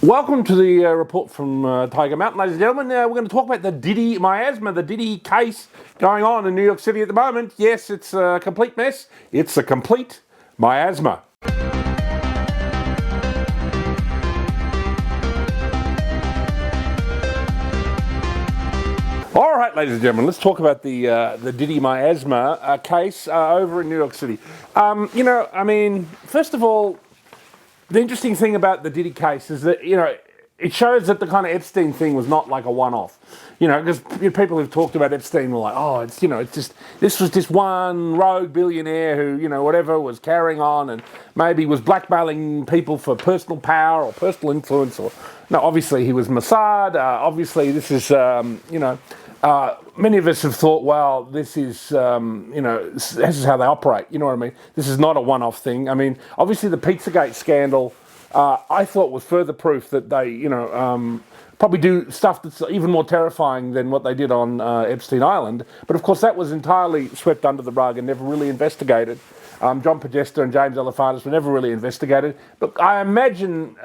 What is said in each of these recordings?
Welcome to the report from Tiger Mountain, ladies and gentlemen. We're going to talk about the Diddy Miasma, the Diddy case going on in New York City at the moment. Yes, it's a complete mess. It's a complete miasma. All right, ladies and gentlemen, let's talk about the Diddy Miasma case over in New York City. First of all, the interesting thing about the Diddy case is that, it shows that the kind of Epstein thing was not like a one-off. Because people who've talked about Epstein were like, this was just one rogue billionaire who, whatever, was carrying on and maybe was blackmailing people for personal power or personal influence. No, obviously he was Mossad. Obviously this is, many of us have thought, well, this is, this is how they operate. You know what I mean? This is not a one-off thing. I mean, obviously the Pizzagate scandal, I thought was further proof that they, probably do stuff that's even more terrifying than what they did on Epstein Island. But of course, that was entirely swept under the rug and never really investigated. John Podesta and James Alefantis were never really investigated. But I imagine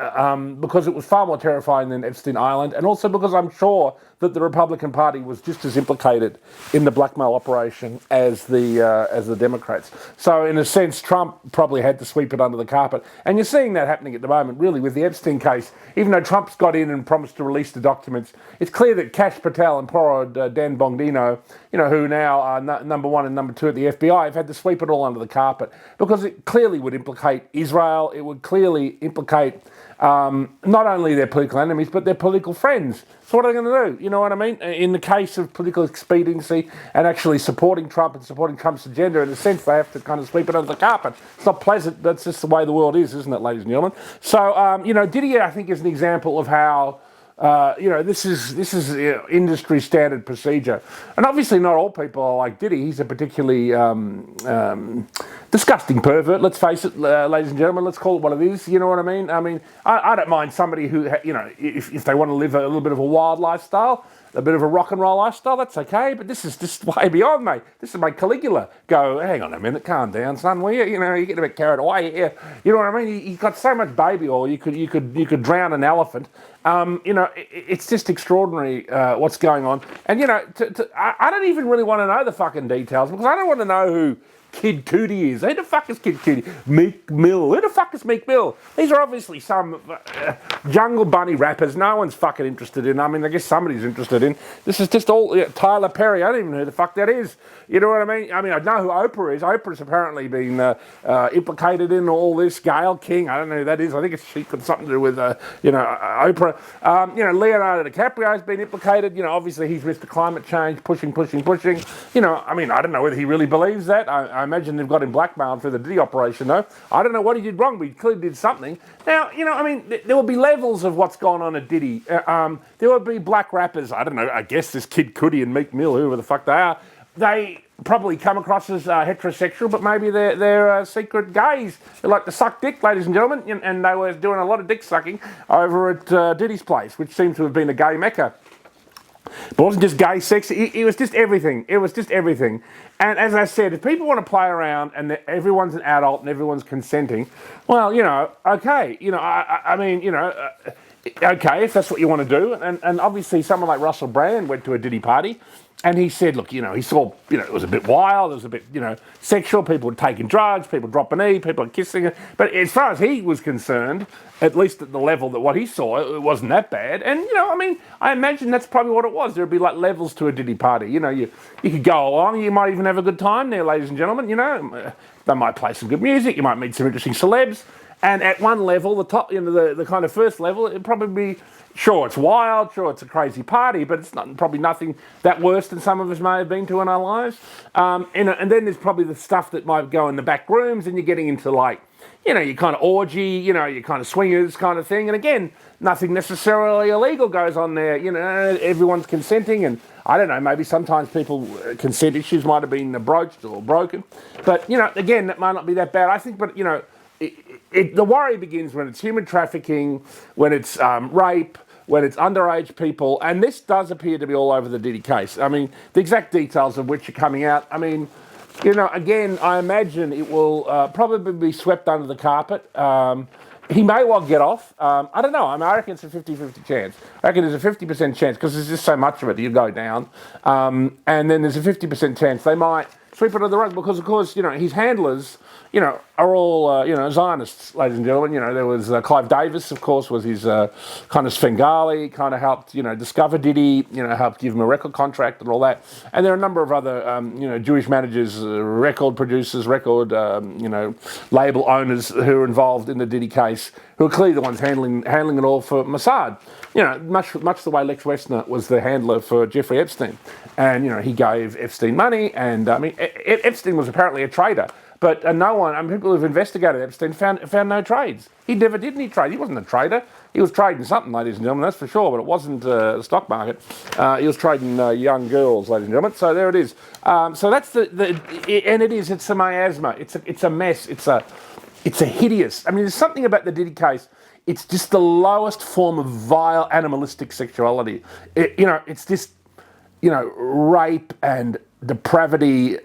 because it was far more terrifying than Epstein Island, and also because I'm sure that the Republican Party was just as implicated in the blackmail operation as the Democrats. So in a sense, Trump probably had to sweep it under the carpet. And you're seeing that happening at the moment, really, with the Epstein case. Even though Trump's got in and promised to release the documents, it's clear that Kash Patel and poor old Dan Bongino, who now are number one and number two at the FBI, have had to sweep it all under the carpet because it clearly would implicate Israel. It would clearly implicate not only their political enemies, but their political friends. So what are they going to do? You know what I mean? In the case of political expediency and actually supporting Trump and supporting Trump's agenda, in a sense, they have to kind of sweep it under the carpet. It's not pleasant. That's just the way the world is, isn't it, ladies and gentlemen? So, Diddy, I think, is an example of how this is industry standard procedure. And obviously not all people are like Diddy. He's a particularly disgusting pervert, let's face it, ladies and gentlemen. Let's call it what it is, you know what I mean? I don't mind somebody who, if they want to live a little bit of a wild lifestyle, a bit of a rock and roll lifestyle, that's okay. But this is just way beyond, mate. This is my Caligula. Go, hang on a minute, calm down, son, will you? You get a bit carried away here. You know what I mean? You've got so much baby oil, you could drown an elephant. It's just extraordinary what's going on. And, I don't even really want to know the fucking details because I don't want to know who Kid Cudi is. Who the fuck is Kid Cudi? Meek Mill. Who the fuck is Meek Mill? These are obviously some Jungle Bunny rappers no one's fucking interested in. I guess somebody's interested in. This is just all Tyler Perry. I don't even know who the fuck that is. You know what I mean? I know who Oprah is. Oprah's apparently been implicated in all this. Gayle King. I don't know who that is. I think she's got something to do with, Oprah. Leonardo DiCaprio's been implicated. Obviously he's Mr. Climate Change, pushing. I don't know whether he really believes that. I imagine they've got him blackmailed for the Diddy operation, though. I don't know what he did wrong, but he clearly did something. Now, there will be levels of what's gone on at Diddy. There will be black rappers. I don't know. I guess this Kid Cudi and Meek Mill, whoever the fuck they are, they probably come across as heterosexual, but maybe they're secret gays. They like to suck dick, ladies and gentlemen, and they were doing a lot of dick sucking over at Diddy's place, which seems to have been a gay mecca. But it wasn't just gay sex, it was just everything. It was just everything. And as I said, if people want to play around and everyone's an adult and everyone's consenting, well, okay. Okay, if that's what you want to do. And obviously someone like Russell Brand went to a Diddy party and he said, look, he saw, it was a bit wild, it was a bit, sexual, people were taking drugs, people dropping E, people were kissing. But as far as he was concerned, at least at the level that what he saw, it wasn't that bad. And, I imagine that's probably what it was. There'd be like levels to a Diddy party. You could go along, you might even have a good time there, ladies and gentlemen. They might play some good music, you might meet some interesting celebs. And at one level, the top, the kind of first level, it'd probably be, sure, it's wild, sure, it's a crazy party, but it's probably nothing that worse than some of us may have been to in our lives. And then there's probably the stuff that might go in the back rooms, and you're getting into like, your kind of orgy, your kind of swingers kind of thing. And again, nothing necessarily illegal goes on there. Everyone's consenting, and I don't know, maybe sometimes consent issues might have been broached or broken. But, again, that might not be that bad. I think, but, the worry begins when it's human trafficking, when it's rape, when it's underage people, and this does appear to be all over the Diddy case. The exact details of which are coming out. Again, I imagine it will probably be swept under the carpet. he may well get off. I don't know. I reckon it's a 50-50 chance. I reckon there's a 50% chance because there's just so much of it, you go down. And then there's a 50% chance they might sweep it under the rug because, of course, his handlers, are all, Zionists, ladies and gentlemen. There was Clive Davis, of course, was his kind of Svengali, kind of helped, discover Diddy, helped give him a record contract and all that. And there are a number of other, Jewish managers, record producers, record, label owners who are involved in the Diddy case, who are clearly the ones handling it all for Mossad. Much the way Lex Wessner was the handler for Jeffrey Epstein. And, he gave Epstein money. And, Epstein was apparently a traitor. But no one, people who've investigated Epstein found no trades. He never did any trade. He wasn't a trader. He was trading something, ladies and gentlemen, that's for sure, but it wasn't the stock market. He was trading young girls, ladies and gentlemen. So there it is. So that's it's a miasma. It's a mess. It's a hideous. There's something about the Diddy case. It's just the lowest form of vile animalistic sexuality. It's just, rape and depravity,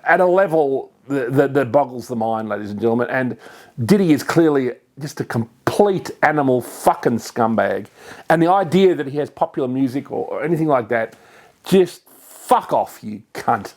at a level that boggles the mind, ladies and gentlemen. And Diddy is clearly just a complete animal fucking scumbag. And the idea that he has popular music or anything like that, just fuck off, you cunt.